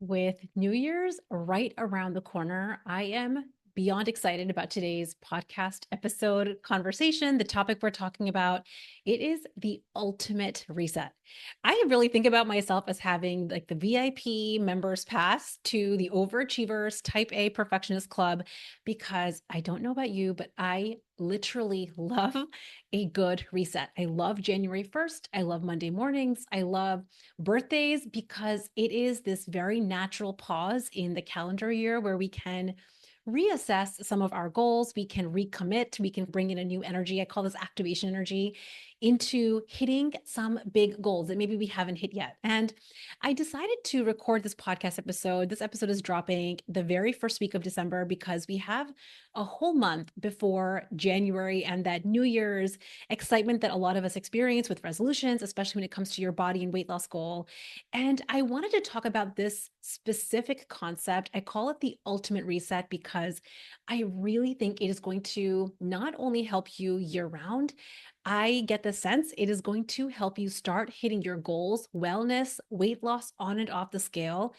With New Year's right around the corner, I am beyond excited about today's podcast episode conversation. The topic we're talking about, it is the ultimate reset. I really think about myself as having like the VIP members pass to the overachievers type A perfectionist club because I don't know about you, but I literally love a good reset. I love January 1st. I love Monday mornings. I love birthdays because it is this very natural pause in the calendar year where we can reassess some of our goals, we can recommit, we can bring in a new energy. I call this activation energy into hitting some big goals that maybe we haven't hit yet. And I decided to record this podcast episode. This episode is dropping the very first week of December because we have a whole month before January and that New Year's excitement that a lot of us experience with resolutions, especially when it comes to your body and weight loss goal. And I wanted to talk about this specific concept. I call it the ultimate reset because I really think it is going to not only help you year round, I get the sense it is going to help you start hitting your goals, wellness, weight loss on and off the scale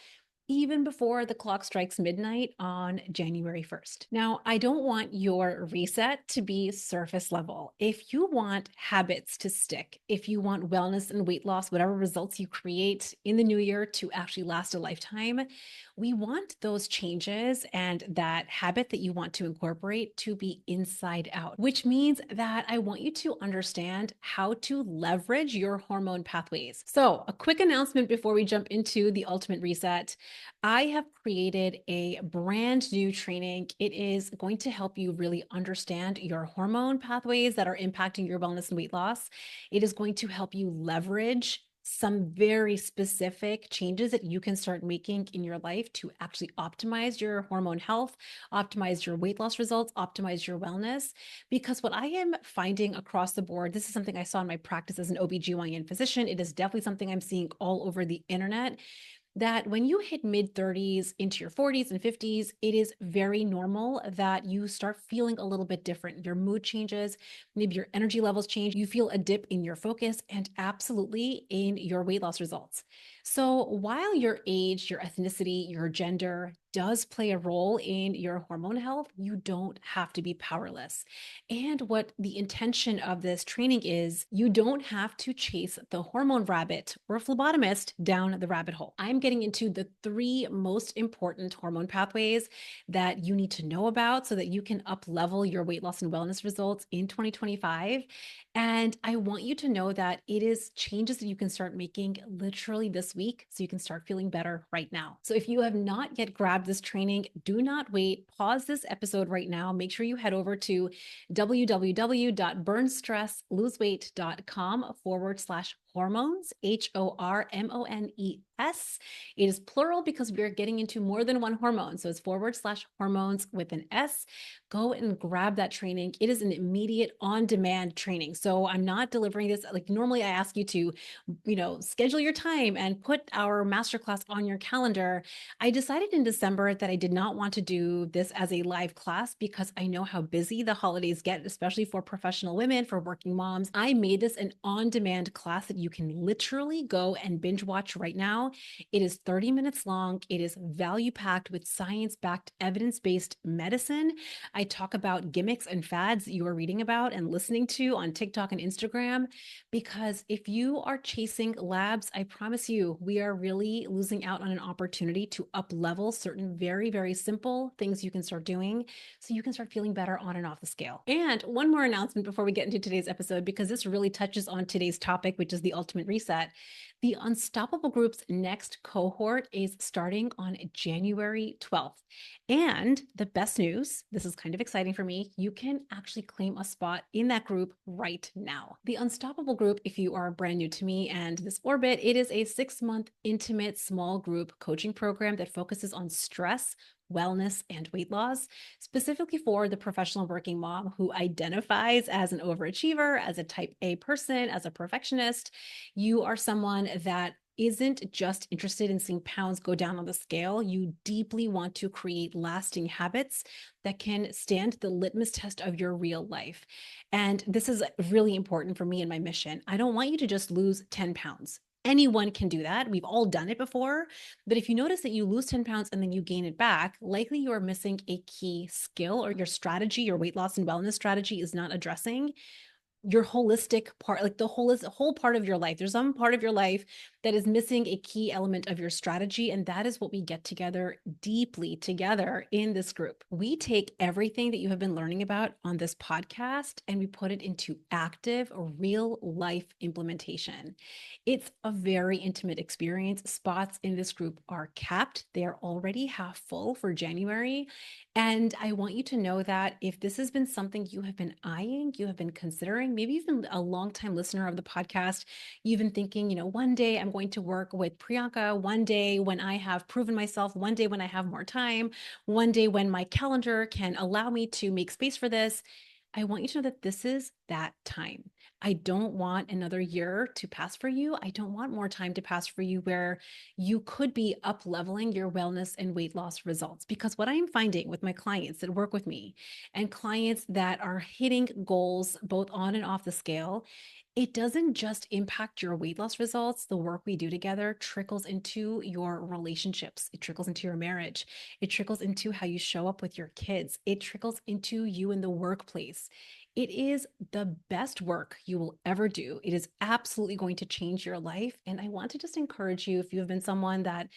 even before the clock strikes midnight on January 1st. Now, I don't want your reset to be surface level. If you want habits to stick, if you want wellness and weight loss, whatever results you create in the new year to actually last a lifetime, we want those changes and that habit that you want to incorporate to be inside out, which means that I want you to understand how to leverage your hormone pathways. So, a quick announcement before we jump into the ultimate reset. I have created a brand new training. It is going to help you really understand your hormone pathways that are impacting your wellness and weight loss. It is going to help you leverage some very specific changes that you can start making in your life to actually optimize your hormone health, optimize your weight loss results, optimize your wellness. Because what I am finding across the board, this is something I saw in my practice as an OBGYN physician. It is definitely something I'm seeing all over the internet that when you hit mid 30s into your 40s and 50s, it is very normal that you start feeling a little bit different. Your mood changes, maybe your energy levels change, you feel a dip in your focus and absolutely in your weight loss results. So, while your age, your ethnicity, your gender does play a role in your hormone health, you don't have to be powerless. And what the intention of this training is, you don't have to chase the hormone rabbit or phlebotomist down the rabbit hole. I'm getting into the three most important hormone pathways that you need to know about so that you can up level your weight loss and wellness results in 2025. And I want you to know that it is changes that you can start making literally this week so you can start feeling better right now. So if you have not yet grabbed this training, do not wait. Pause this episode right now. Make sure you head over to www.burnstressloseweight.com/hormones, HORMONES. It is plural because we are getting into more than one hormone. So it's /hormones with an S. Go and grab that training. It is an immediate on demand training. So I'm not delivering this. Like normally I ask you to, schedule your time and put our masterclass on your calendar. I decided in December that I did not want to do this as a live class because I know how busy the holidays get, especially for professional women, for working moms. I made this an on-demand class that you can literally go and binge watch right now. It is 30 minutes long. It is value-packed with science-backed, evidence-based medicine. I talk about gimmicks and fads you are reading about and listening to on TikTok and Instagram, because if you are chasing labs, I promise you, we are really losing out on an opportunity to up level certain very, very simple things you can start doing so you can start feeling better on and off the scale. And one more announcement before we get into today's episode, because this really touches on today's topic, which is the ultimate reset. The Unstoppable Group's next cohort is starting on January 12th. And the best news, this is kind of exciting for me, you can actually claim a spot in that group right now. The Unstoppable Group, if you are brand new to me and this orbit, it is a 6-month intimate small group coaching program that focuses on stress, wellness, and weight loss, specifically for the professional working mom who identifies as an overachiever, as a type A person, as a perfectionist. You are someone that isn't just interested in seeing pounds go down on the scale. You deeply want to create lasting habits that can stand the litmus test of your real life. And this is really important for me and my mission. I don't want you to just lose 10 pounds. Anyone can do that. We've all done it before. But if you notice that you lose 10 pounds and then you gain it back, likely you are missing a key skill, or your strategy, your weight loss and wellness strategy is not addressing your holistic part, like the whole part of your life. There's some part of your life that is missing a key element of your strategy. And that is what we get together deeply together in this group. We take everything that you have been learning about on this podcast and we put it into active, real life implementation. It's a very intimate experience. Spots in this group are capped. They are already half full for January. And I want you to know that if this has been something you have been eyeing, you have been considering, maybe you've been a longtime listener of the podcast, you've been thinking, one day I'm going to work with Priyanka, one day when I have proven myself, one day when I have more time, one day when my calendar can allow me to make space for this. I want you to know that this is that time. I don't want another year to pass for you. I don't want more time to pass for you where you could be up leveling your wellness and weight loss results. Because what I'm finding with my clients that work with me and clients that are hitting goals both on and off the scale, it doesn't just impact your weight loss results. The work we do together trickles into your relationships. It trickles into your marriage. It trickles into how you show up with your kids. It trickles into you in the workplace. It is the best work you will ever do. It is absolutely going to change your life. And I want to just encourage you, if you have been someone that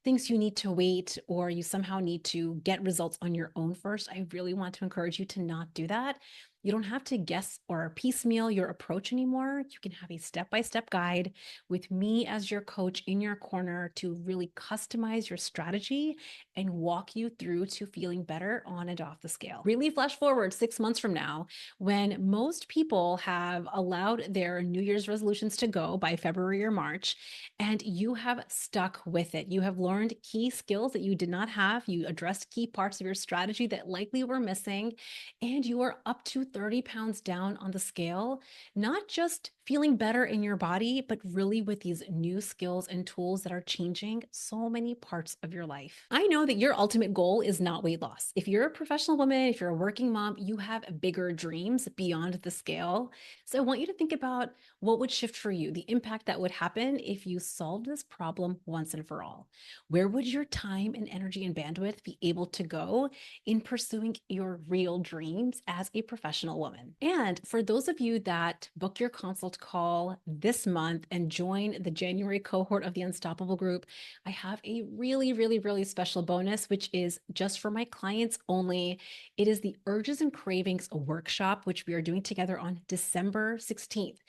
thinks you need to wait or you somehow need to get results on your own first, I really want to encourage you to not do that. You don't have to guess or piecemeal your approach anymore. You can have a step-by-step guide with me as your coach in your corner to really customize your strategy and walk you through to feeling better on and off the scale. Really flash forward 6 months from now, when most people have allowed their New Year's resolutions to go by February or March, and you have stuck with it. You have learned key skills that you did not have. You addressed key parts of your strategy that likely were missing, and you are up to 30 pounds down on the scale, not just feeling better in your body, but really with these new skills and tools that are changing so many parts of your life. I know that your ultimate goal is not weight loss. If you're a professional woman, if you're a working mom, you have bigger dreams beyond the scale. So I want you to think about what would shift for you, the impact that would happen if you solved this problem once and for all. Where would your time and energy and bandwidth be able to go in pursuing your real dreams as a professional woman? And for those of you that book your consult call this month and join the January cohort of the Unstoppable group, I have a really, really, really special bonus, which is just for my clients only. It is the Urges and Cravings workshop, which we are doing together on December 16th.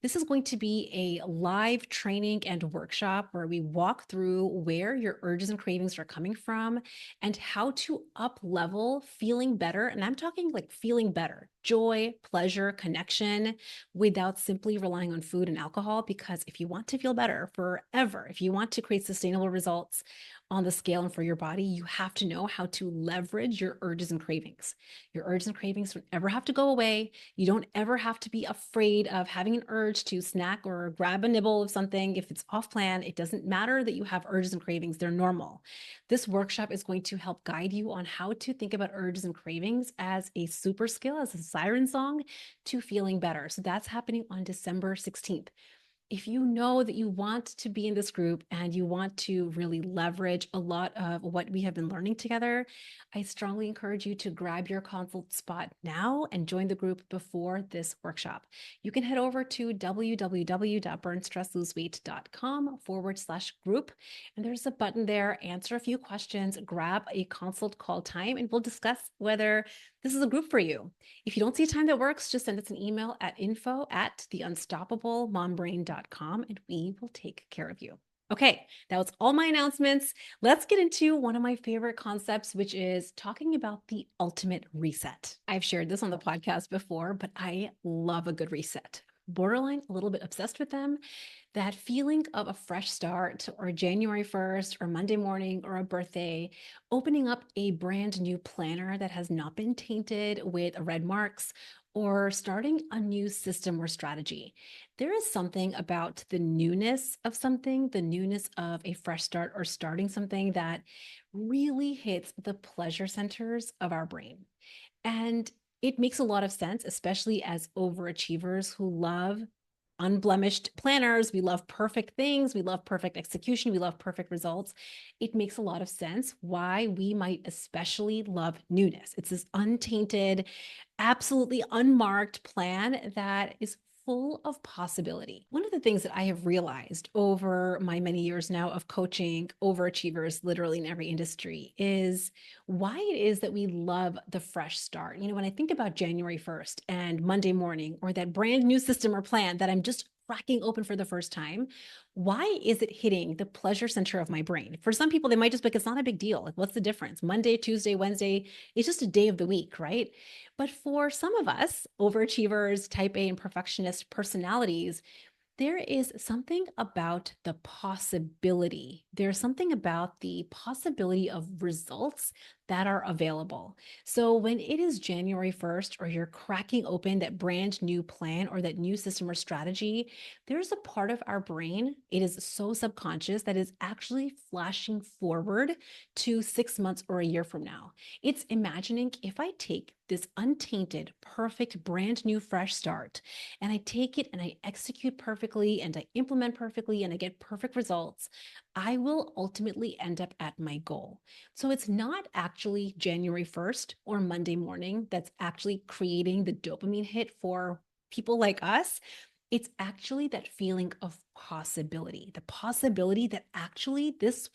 This is going to be a live training and workshop where we walk through where your urges and cravings are coming from and how to up level feeling better. And I'm talking like feeling better, joy, pleasure, connection, without simply relying on food and alcohol. Because if you want to feel better forever, if you want to create sustainable results on the scale and for your body, you have to know how to leverage your urges and cravings. Your urges and cravings don't ever have to go away. You don't ever have to be afraid of having an urge to snack or grab a nibble of something if it's off plan. It doesn't matter that you have urges and cravings, they're normal. This workshop is going to help guide you on how to think about urges and cravings as a super skill, as a siren song to feeling better. So that's happening on December 16th. If you know that you want to be in this group and you want to really leverage a lot of what we have been learning together, I strongly encourage you to grab your consult spot now and join the group before this workshop. You can head over to www.burnstressloseweight.com/group. And there's a button there, answer a few questions, grab a consult call time, and we'll discuss whether this is a group for you. If you don't see a time that works, just send us an email at info@theunstoppablemombrain.com and we will take care of you. Okay, that was all my announcements. Let's get into one of my favorite concepts, which is talking about the ultimate reset. I've shared this on the podcast before, but I love a good reset. Borderline a little bit obsessed with them. That feeling of a fresh start, or January 1st, or Monday morning, or a birthday, opening up a brand new planner that has not been tainted with red marks, or starting a new system or strategy. There is something about the newness of something, the newness of a fresh start or starting something that really hits the pleasure centers of our brain. And it makes a lot of sense, especially as overachievers who love unblemished planners. We love perfect things. We love perfect execution. We love perfect results. It makes a lot of sense why we might especially love newness. It's this untainted, absolutely unmarked plan that is full of possibility. One of the things that I have realized over my many years now of coaching overachievers literally in every industry is why it is that we love the fresh start. When I think about January 1st and Monday morning, or that brand new system or plan that I'm just cracking open for the first time, why is it hitting the pleasure center of my brain? For some people, they might just be like, it's not a big deal. Like, what's the difference? Monday, Tuesday, Wednesday, it's just a day of the week, right? But for some of us, overachievers, type A and perfectionist personalities, there is something about the possibility. There's something about the possibility of results that are available. So when it is January 1st, or you're cracking open that brand new plan or that new system or strategy, there's a part of our brain, it is so subconscious, that is actually flashing forward to 6 months or a year from now. It's imagining, if I take this untainted, perfect, brand new, fresh start, and I take it and I execute perfectly and I implement perfectly and I get perfect results, I will ultimately end up at my goal. So it's not actually January 1st or Monday morning that's actually creating the dopamine hit for people like us. It's actually that feeling of possibility, the possibility that actually this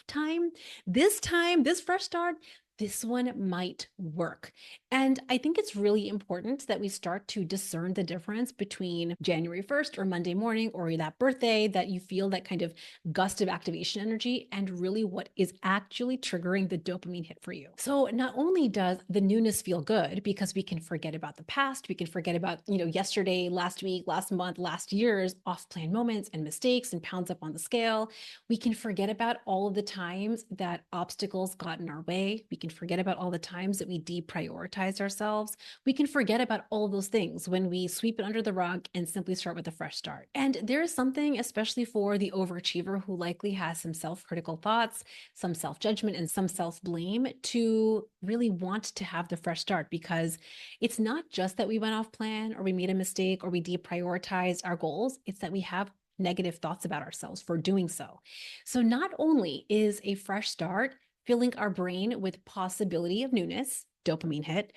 fresh start, this one might work. And I think it's really important that we start to discern the difference between January 1st or Monday morning, or that birthday that you feel that kind of gust of activation energy, and really what is actually triggering the dopamine hit for you. So not only does the newness feel good because we can forget about the past, we can forget about, yesterday, last week, last month, last year's off-plan moments and mistakes and pounds up on the scale. We can forget about all of the times that obstacles got in our way. We can forget about all the times that we deprioritized ourselves. We can forget about all of those things when we sweep it under the rug and simply start with a fresh start. And there is something, especially for the overachiever who likely has some self-critical thoughts, some self-judgment, and some self-blame, to really want to have the fresh start, because it's not just that we went off plan or we made a mistake or we deprioritized our goals. It's that we have negative thoughts about ourselves for doing so. So not only is a fresh start filling our brain with possibility of newness, dopamine hit,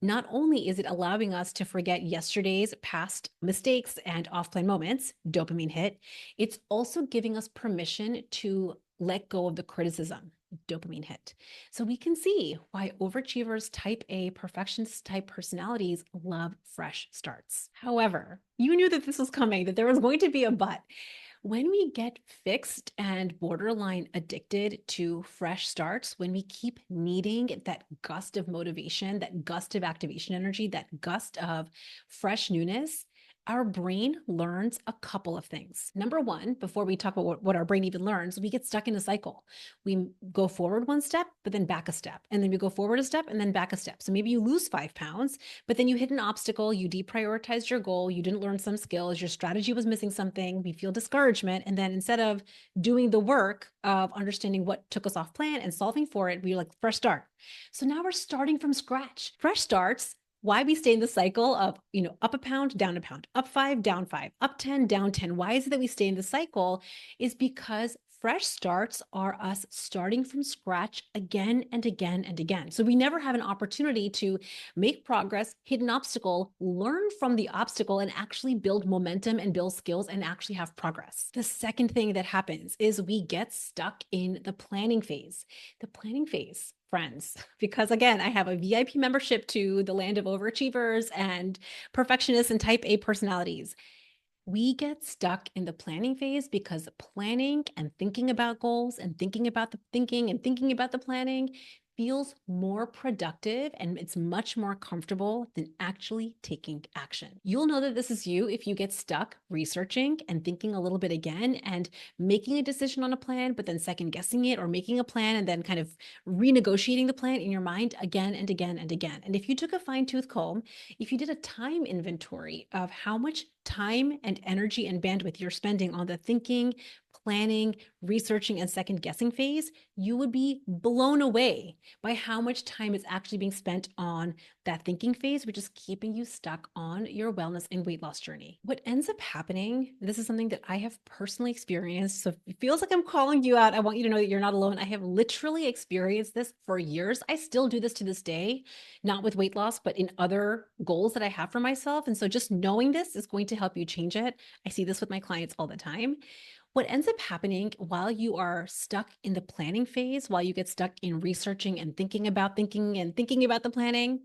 not only is it allowing us to forget yesterday's past mistakes and off-plan moments, dopamine hit, it's also giving us permission to let go of the criticism, dopamine hit. So we can see why overachievers, type A, perfectionist type personalities love fresh starts. However, you knew that this was coming, that there was going to be a but. When we get fixed and borderline addicted to fresh starts, when we keep needing that gust of motivation, that gust of activation energy, that gust of fresh newness, our brain learns a couple of things. Number one, before we talk about what our brain even learns, we get stuck in a cycle. We go forward one step, but then back a step. And then we go forward a step and then back a step. So maybe you lose 5 pounds, but then you hit an obstacle, you deprioritized your goal, you didn't learn some skills, your strategy was missing something, we feel discouragement. And then instead of doing the work of understanding what took us off plan and solving for it, we're like, fresh start. So now we're starting from scratch. Fresh starts, why we stay in the cycle of, up a pound, down a pound, up 5, down 5, up 10, down 10. Why is it that we stay in the cycle? Is because fresh starts are us starting from scratch again and again and again. So we never have an opportunity to make progress, hit an obstacle, learn from the obstacle, and actually build momentum and build skills and actually have progress. The second thing that happens is we get stuck in the planning phase. The planning phase, friends, because again, I have a VIP membership to the land of overachievers and perfectionists and type A personalities. We get stuck in the planning phase because planning and thinking about goals and thinking about the thinking and thinking about the planning feels more productive, and it's much more comfortable than actually taking action. You'll know that this is you if you get stuck researching and thinking a little bit again and making a decision on a plan, but then second guessing it, or making a plan and then kind of renegotiating the plan in your mind again and again and again. And if you took a fine-tooth comb, if you did a time inventory of how much time and energy and bandwidth you're spending on the thinking, planning, researching, and second guessing phase, you would be blown away by how much time is actually being spent on that thinking phase, which is keeping you stuck on your wellness and weight loss journey. What ends up happening, this is something that I have personally experienced. So it feels like I'm calling you out. I want you to know that you're not alone. I have literally experienced this for years. I still do this to this day, not with weight loss, but in other goals that I have for myself. And so just knowing this is going to help you change it. I see this with my clients all the time. What ends up happening while you are stuck in the planning phase, while you get stuck in researching and thinking about the planning,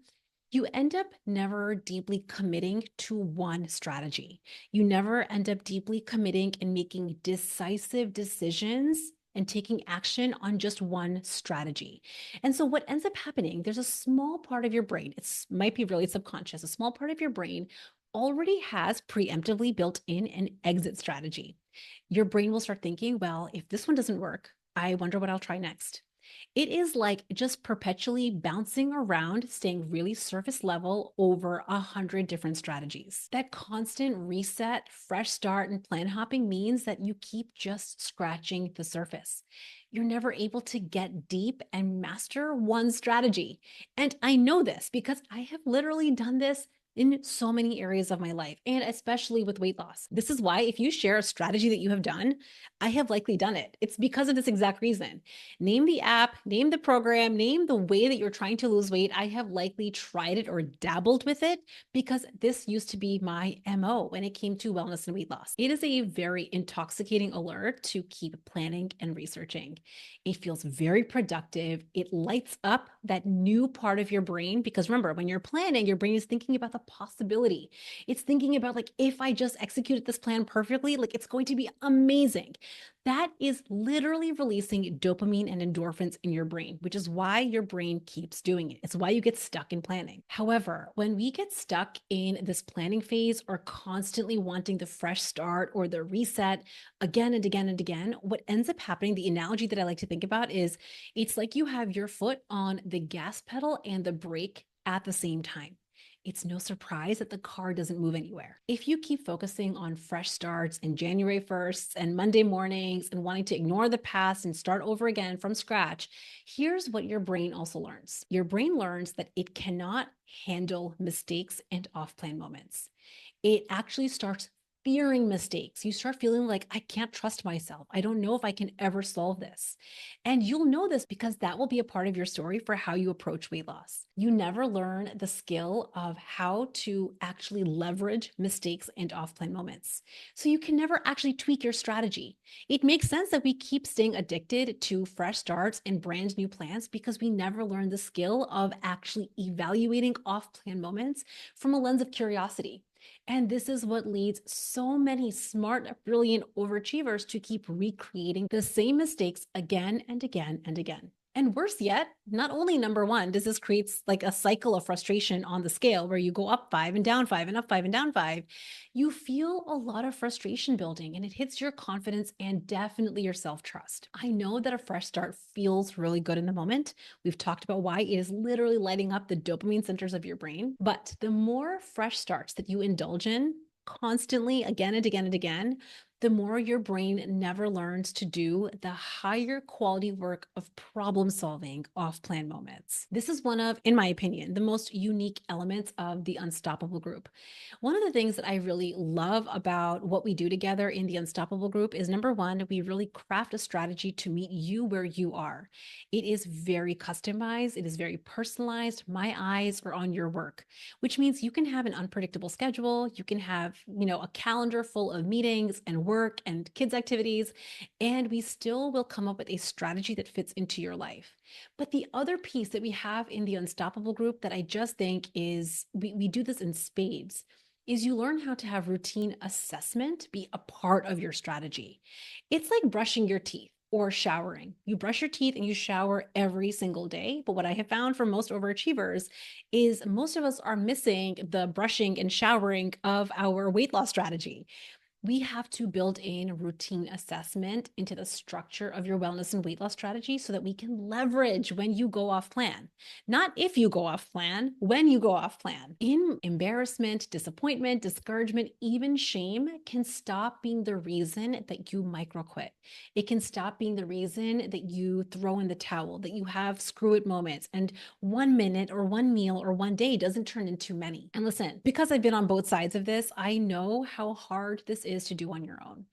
you end up never deeply committing to one strategy. You never end up deeply committing and making decisive decisions and taking action on just one strategy. And so what ends up happening, there's a small part of your brain, it might be really subconscious, a small part of your brain already has preemptively built in an exit strategy. Your brain will start thinking, well, if this one doesn't work, I wonder what I'll try next. It is like just perpetually bouncing around, staying really surface level over 100 different strategies. That constant reset, fresh start, and plan hopping means that you keep just scratching the surface. You're never able to get deep and master one strategy. And I know this because I have literally done this in so many areas of my life, and especially with weight loss. This is why if you share a strategy that you have done, I have likely done it. It's because of this exact reason. Name the app, name the program, name the way that you're trying to lose weight. I have likely tried it or dabbled with it because this used to be my MO when it came to wellness and weight loss. It is a very intoxicating alert to keep planning and researching. It feels very productive. It lights up that new part of your brain because remember, when you're planning, your brain is thinking about the possibility. It's thinking about like, if I just executed this plan perfectly, like it's going to be amazing. That is literally releasing dopamine and endorphins in your brain, which is why your brain keeps doing it. It's why you get stuck in planning. However, when we get stuck in this planning phase or constantly wanting the fresh start or the reset again and again and again, what ends up happening, the analogy that I like to think about is it's like you have your foot on the gas pedal and the brake at the same time. It's no surprise that the car doesn't move anywhere. If you keep focusing on fresh starts and January 1st and Monday mornings and wanting to ignore the past and start over again from scratch, here's what your brain also learns. Your brain learns that it cannot handle mistakes and off-plan moments. It actually starts fearing mistakes. You start feeling like, I can't trust myself. I don't know if I can ever solve this. And you'll know this because that will be a part of your story for how you approach weight loss. You never learn the skill of how to actually leverage mistakes and off-plan moments. So you can never actually tweak your strategy. It makes sense that we keep staying addicted to fresh starts and brand new plans because we never learn the skill of actually evaluating off-plan moments from a lens of curiosity. And this is what leads so many smart, brilliant overachievers to keep recreating the same mistakes again and again and again. And worse yet, not only number one, does this creates like a cycle of frustration on the scale where you go up 5 and down 5 and up 5 and down 5, you feel a lot of frustration building and it hits your confidence and definitely your self-trust. I know that a fresh start feels really good in the moment. We've talked about why it is literally lighting up the dopamine centers of your brain, but the more fresh starts that you indulge in constantly again and again and again, the more your brain never learns to do the higher quality work of problem solving off-plan moments. This is one of, in my opinion, the most unique elements of the Unstoppable group. One of the things that I really love about what we do together in the Unstoppable group is number one, we really craft a strategy to meet you where you are. It is very customized. It is very personalized. My eyes are on your work, which means you can have an unpredictable schedule. You can have, a calendar full of meetings and work and kids activities, and we still will come up with a strategy that fits into your life. But the other piece that we have in the Unstoppable group that I just think is, we do this in spades, is you learn how to have routine assessment be a part of your strategy. It's like brushing your teeth or showering. You brush your teeth and you shower every single day. But what I have found for most overachievers is most of us are missing the brushing and showering of our weight loss strategy. We have to build in routine assessment into the structure of your wellness and weight loss strategy so that we can leverage when you go off plan. Not if you go off plan, when you go off plan. In embarrassment, disappointment, discouragement, even shame can stop being the reason that you micro quit. It can stop being the reason that you throw in the towel, that you have screw it moments, and 1 minute or one meal or one day doesn't turn into many. And listen, because I've been on both sides of this, I know how hard this is to do on your own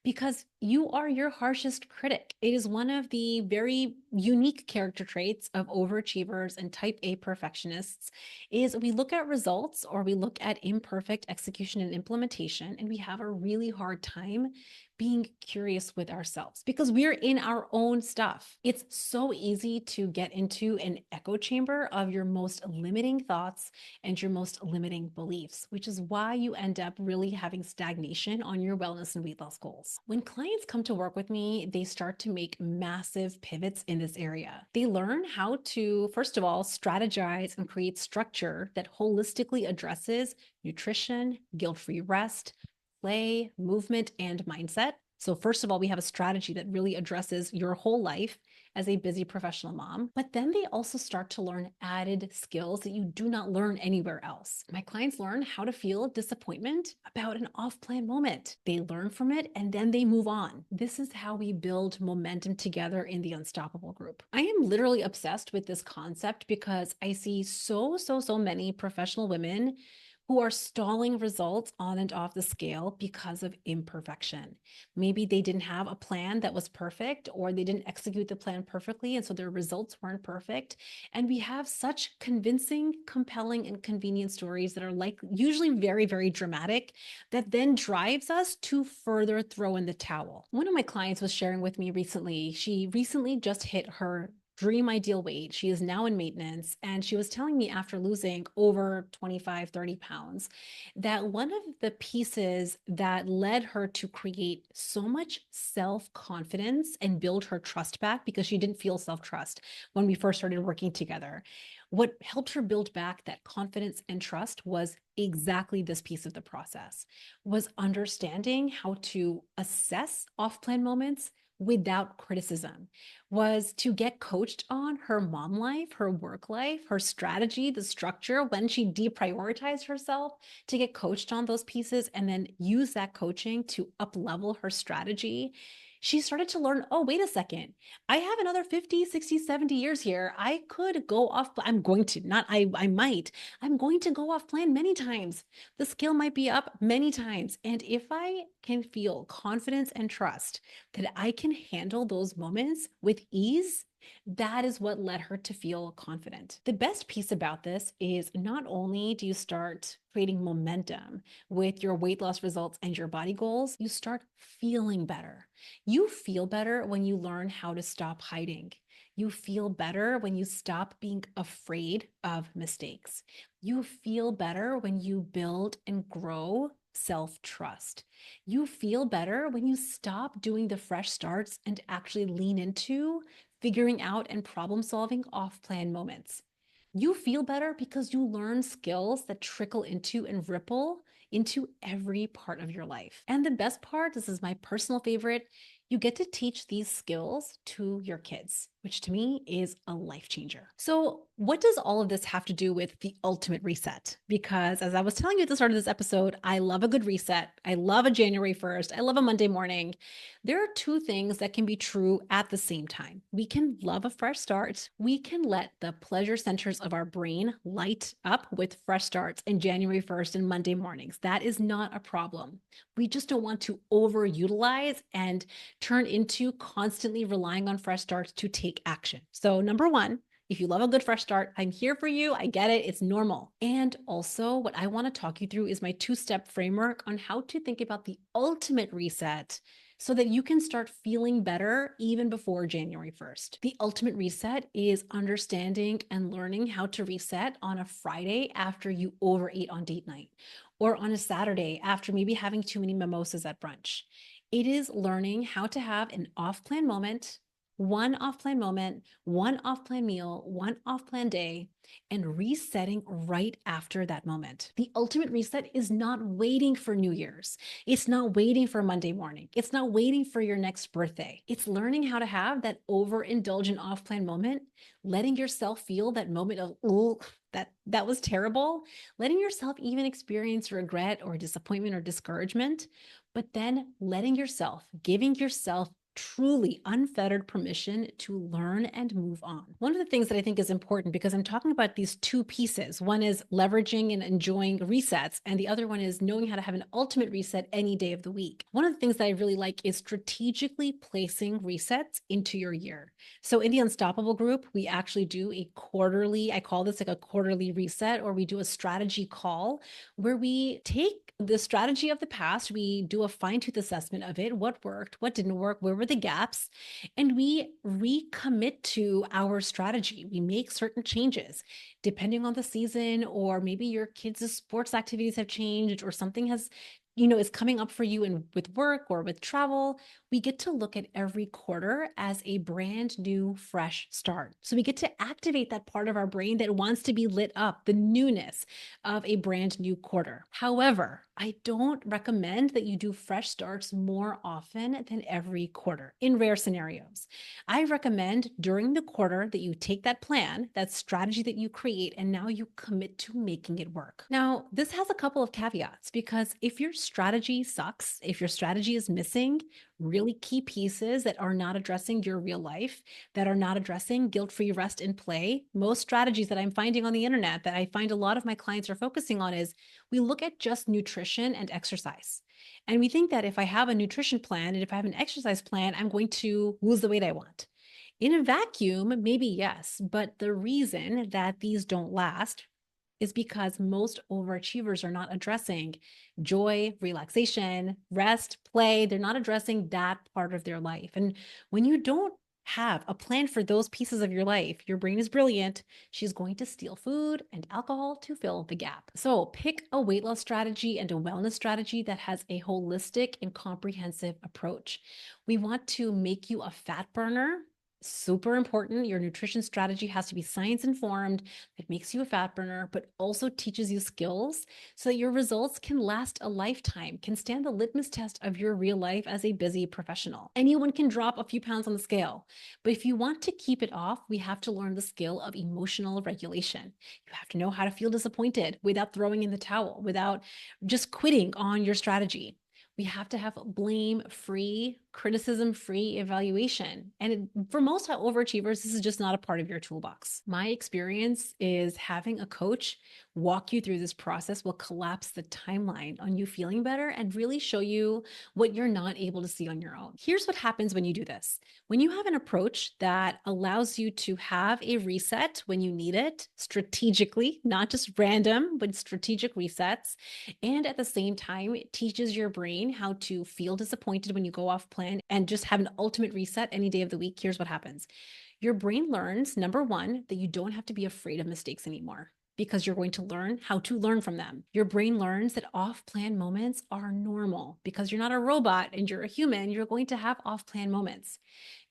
because you are your harshest critic. It is one of the very unique character traits of overachievers and type A perfectionists is we look at results or we look at imperfect execution and implementation and we have a really hard time being curious with ourselves because we're in our own stuff. It's so easy to get into an echo chamber of your most limiting thoughts and your most limiting beliefs, which is why you end up really having stagnation on your wellness and weight loss goals. When clients come to work with me, they start to make massive pivots in this area. They learn how to, first of all, strategize and create structure that holistically addresses nutrition, guilt-free rest, play, movement, and mindset. So, first of all, we have a strategy that really addresses your whole life as a busy professional mom. But then they also start to learn added skills that you do not learn anywhere else. My clients learn how to feel disappointment about an off plan moment. They learn from it and then they move on. This is how we build momentum together in the Unstoppable group. I am literally obsessed with this concept because I see so many professional women who are stalling results on and off the scale because of imperfection. Maybe they didn't have a plan that was perfect, or they didn't execute the plan perfectly, and so their results weren't perfect. And we have such convincing, compelling, and convenient stories that are like usually very dramatic that then drives us to further throw in the towel. One of my clients was sharing with me recently, she recently just hit her dream ideal weight. She is now in maintenance. And she was telling me after losing over 25, 30 pounds, that one of the pieces that led her to create so much self-confidence and build her trust back because she didn't feel self-trust when we first started working together. What helped her build back that confidence and trust was exactly this piece of the process, was understanding how to assess off-plan moments without criticism, was to get coached on her mom life, her work life, her strategy, the structure, when she deprioritized herself, to get coached on those pieces and then use that coaching to up level her strategy. She started to learn, oh, wait a second. I have another 50, 60, 70 years here. I could go off. I'm going to, not I might. I'm going to go off plan many times. The scale might be up many times. And if I can feel confidence and trust that I can handle those moments with ease, that is what led her to feel confident. The best piece about this is not only do you start creating momentum with your weight loss results and your body goals, you start feeling better. You feel better when you learn how to stop hiding. You feel better when you stop being afraid of mistakes. You feel better when you build and grow self-trust. You feel better when you stop doing the fresh starts and actually lean into figuring out and problem solving off-plan moments. You feel better because you learn skills that trickle into and ripple into every part of your life. And the best part, this is my personal favorite, you get to teach these skills to your kids, which to me is a life changer. So, what does all of this have to do with the ultimate reset? Because as I was telling you at the start of this episode, I love a good reset. I love a January 1st. I love a Monday morning. There are two things that can be true at the same time. We can love a fresh start. We can let the pleasure centers of our brain light up with fresh starts in January 1st and Monday mornings. That is not a problem. We just don't want to overutilize and turn into constantly relying on fresh starts to take action. So, number one, if you love a good fresh start, I'm here for you. I get it. It's normal. And also, what I want to talk you through is my two-step framework on how to think about the ultimate reset so that you can start feeling better even before January 1st. The ultimate reset is understanding and learning how to reset on a Friday after you overate on date night, or on a Saturday after maybe having too many mimosas at brunch. It is learning how to have an off-plan moment one off plan moment, one off plan meal, one off plan day, and resetting right after that moment. The ultimate reset is not waiting for New Year's. It's not waiting for Monday morning. It's not waiting for your next birthday. It's learning how to have that overindulgent off plan moment, letting yourself feel that moment of, oh, that was terrible, letting yourself even experience regret or disappointment or discouragement, but then letting yourself, giving yourself truly unfettered permission to learn and move on. One of the things that I think is important, because I'm talking about these two pieces, one is leveraging and enjoying resets, and the other one is knowing how to have an ultimate reset any day of the week. One of the things that I really like is strategically placing resets into your year. So in the Unstoppable group, we actually do a quarterly, I call this like a quarterly reset, or we do a strategy call where we take the strategy of the past, we do a fine-tooth assessment of it, what worked, what didn't work, where were the gaps, and we recommit to our strategy. We make certain changes depending on the season, or maybe your kids' sports activities have changed, or something has is coming up for you in with work or with travel. We get to look at every quarter as a brand new, fresh start. So we get to activate that part of our brain that wants to be lit up, the newness of a brand new quarter. However, I don't recommend that you do fresh starts more often than every quarter in rare scenarios. I recommend during the quarter that you take that plan, that strategy that you create, and now you commit to making it work. Now, this has a couple of caveats, because if your strategy sucks, if your strategy is missing really key pieces that are not addressing your real life, that are not addressing guilt-free rest and play, most strategies that I'm finding on the internet that I find a lot of my clients are focusing on is we look at just nutrition and exercise. And we think that if I have a nutrition plan and if I have an exercise plan, I'm going to lose the weight I want. In a vacuum, maybe yes, but the reason that these don't last is because most overachievers are not addressing joy, relaxation, rest, play. They're not addressing that part of their life. And when you don't have a plan for those pieces of your life, your brain is brilliant. She's going to steal food and alcohol to fill the gap. So pick a weight loss strategy and a wellness strategy that has a holistic and comprehensive approach. We want to make you a fat burner. Super important. Your nutrition strategy has to be science informed, that makes you a fat burner, but also teaches you skills so that your results can last a lifetime, can stand the litmus test of your real life as a busy professional. Anyone can drop a few pounds on the scale, but if you want to keep it off, we have to learn the skill of emotional regulation. You have to know how to feel disappointed without throwing in the towel, without just quitting on your strategy. We have to have blame-free, criticism-free evaluation. And for most overachievers, this is just not a part of your toolbox. My experience is having a coach walk you through this process will collapse the timeline on you feeling better and really show you what you're not able to see on your own. Here's what happens when you do this. When you have an approach that allows you to have a reset when you need it, strategically, not just random, but strategic resets, and at the same time, it teaches your brain how to feel disappointed when you go off plan and just have an ultimate reset any day of the week. Here's what happens. Your brain learns, number one, that you don't have to be afraid of mistakes anymore, because you're going to learn how to learn from them. Your brain learns that off-plan moments are normal because you're not a robot and you're a human. You're going to have off-plan moments.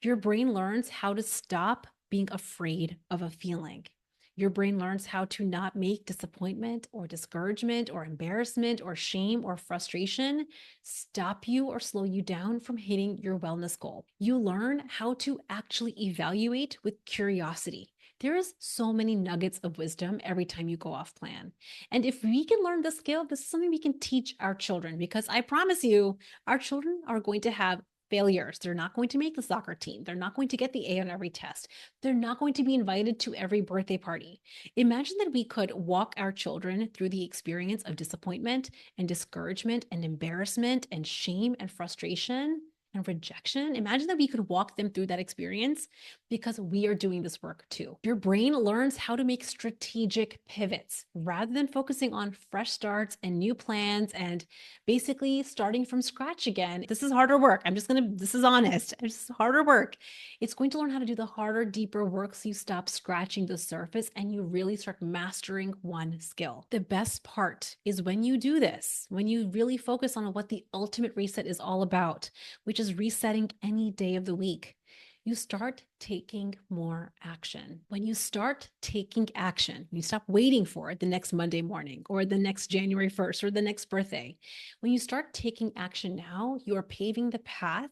Your brain learns how to stop being afraid of a feeling. Your brain learns how to not make disappointment or discouragement or embarrassment or shame or frustration stop you or slow you down from hitting your wellness goal. You learn how to actually evaluate with curiosity. There is so many nuggets of wisdom every time you go off plan. And if we can learn this skill, this is something we can teach our children, because I promise you, our children are going to have failures. They're not going to make the soccer team. They're not going to get the A on every test. They're not going to be invited to every birthday party. Imagine that we could walk our children through the experience of disappointment and discouragement and embarrassment and shame and frustration and rejection. Imagine that we could walk them through that experience, because we are doing this work too. Your brain learns how to make strategic pivots rather than focusing on fresh starts and new plans and basically starting from scratch again. This is harder work. This is honest. It's harder work. It's going to learn how to do the harder, deeper work so you stop scratching the surface and you really start mastering one skill. The best part is when you do this, when you really focus on what the ultimate reset is all about, which is resetting any day of the week. You start taking more action. When you start taking action, you stop waiting for it the next Monday morning or the next January 1st or the next birthday. When you start taking action now, you are paving the path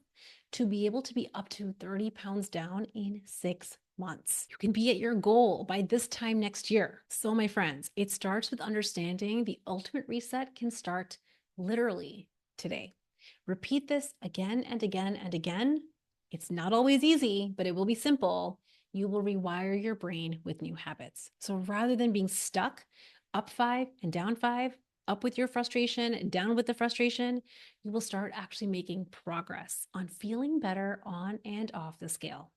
to be able to be up to 30 pounds down in 6 months. You can be at your goal by this time next year. So, my friends, it starts with understanding the ultimate reset can start literally today. Repeat this again and again and again. It's not always easy, but it will be simple. You will rewire your brain with new habits. So rather than being stuck up 5 and down 5, up with your frustration and down with the frustration, you will start actually making progress on feeling better on and off the scale.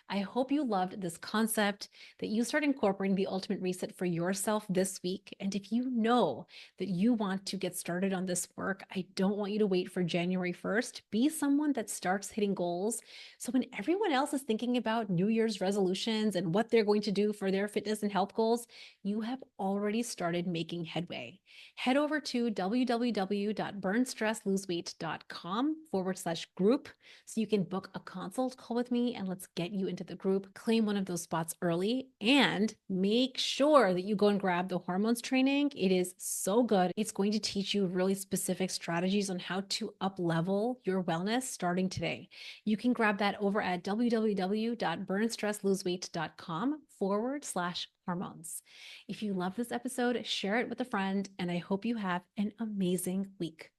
I hope you loved this concept, that you start incorporating the ultimate reset for yourself this week. And if you know that you want to get started on this work, I don't want you to wait for January 1st. Be someone that starts hitting goals. So when everyone else is thinking about New Year's resolutions and what they're going to do for their fitness and health goals, you have already started making headway. Head over to www.burnstressloseweight.com/group so you can book a consult call with me and let's get you into the group, claim one of those spots early, and make sure that you go and grab the hormones training. It is so good. It's going to teach you really specific strategies on how to up level your wellness starting today. You can grab that over at www.burnstressloseweight.com/hormones. If you love this episode, share it with a friend, and I hope you have an amazing week.